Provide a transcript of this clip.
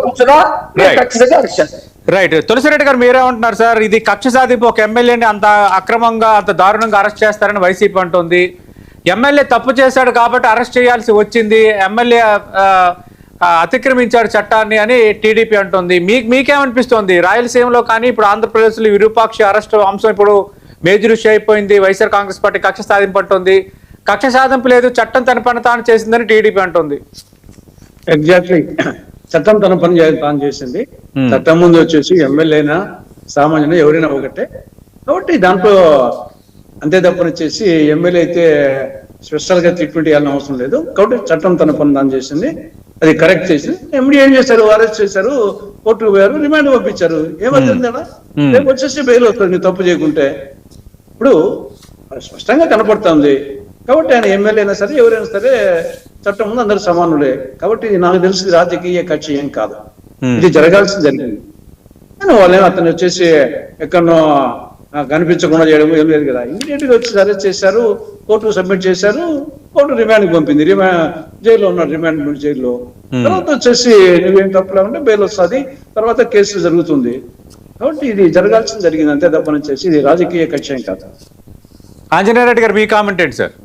కూర్చున్నా ఖచ్చితంగా అరెస్ట్ చేస్తారు. రైట్. తులసిరెడ్డి గారు మీరేమంటున్నారు సార్? ఇది కక్ష సాధింపు, ఒక ఎమ్మెల్యేని అంత అక్రమంగా అంత దారుణంగా అరెస్ట్ చేస్తారని వైసీపీ అంటుంది. ఎమ్మెల్యే తప్పు చేశాడు కాబట్టి అరెస్ట్ చేయాల్సి వచ్చింది, ఎమ్మెల్యే అతిక్రమించాడు చట్టాన్ని అని టీడీపీ అంటుంది. మీకేమనిపిస్తోంది? రాయలసీమలో కానీ ఇప్పుడు ఆంధ్రప్రదేశ్లో విరూపాక్షి అరెస్ట్ అంశం ఇప్పుడు మేజర్ ఇష్యూ అయిపోయింది. వైఎస్ఆర్ కాంగ్రెస్ పార్టీ కక్ష సాధింపు అంటుంది. కక్ష సాధింపు లేదు, చట్టం తన పని తాను చేసిందని టీడీపీ అంటుంది. ఎగ్జాక్ట్లీ, చట్టం తన పని తాను చేసింది. చట్టం ముందు వచ్చేసి ఎమ్మెల్యేనా సామాన్యున ఎవరైనా ఒకటే. కాబట్టి దాంట్లో అంతే తప్పనిచ్చేసి ఎమ్మెల్యే అయితే స్పెషల్ గా ట్రీట్మెంట్ చేయాలని అవసరం లేదు. కాబట్టి చట్టం తన పని తాను చేసింది, అది కరెక్ట్ చేసింది. ఎండి ఏం చేశారు? అరెస్ట్ చేశారు, కోర్టుకు పోయారు, రిమాండ్ పంపించారు. ఏమవుతుంది? రేపు వచ్చేసి బెయిల్ వస్తుంది మీరు తప్పు చేయకుంటే. ఇప్పుడు స్పష్టంగా కనపడుతుంది. కాబట్టి ఆయన ఎమ్మెల్యే అయినా సరే ఎవరైనా సరే చట్టం ముందు అందరూ సమానులే. కాబట్టి నాకు తెలిసి రాజకీయ కక్ష ఏం కాదు, ఇది జరగాల్సింది జరిగింది. కానీ వాళ్ళేమో అతను వచ్చేసి ఎక్కడనో కనిపించకుండా చేయడం ఏం లేదు కదా. ఇమీడియట్ గా వచ్చి అరెస్ట్ చేశారు, కోర్టుకు సబ్మిట్ చేశారు, కోర్టు రిమాండ్కి పంపింది. జైల్లో ఉన్నాడు, రిమాండ్ జైల్లో. తర్వాత వచ్చేసి నువ్వేం తప్పులే ఉంటే బెయిల్ వస్తుంది, తర్వాత కేసు జరుగుతుంది. కాబట్టి ఇది జరగాల్సింది జరిగింది, అంతే తప్పని చేసి ఇది రాజకీయ కక్ష ఏం కాదు. ఆంజనేయ రెడ్డి గారు మీ కామెంట్ ఏంటి సార్?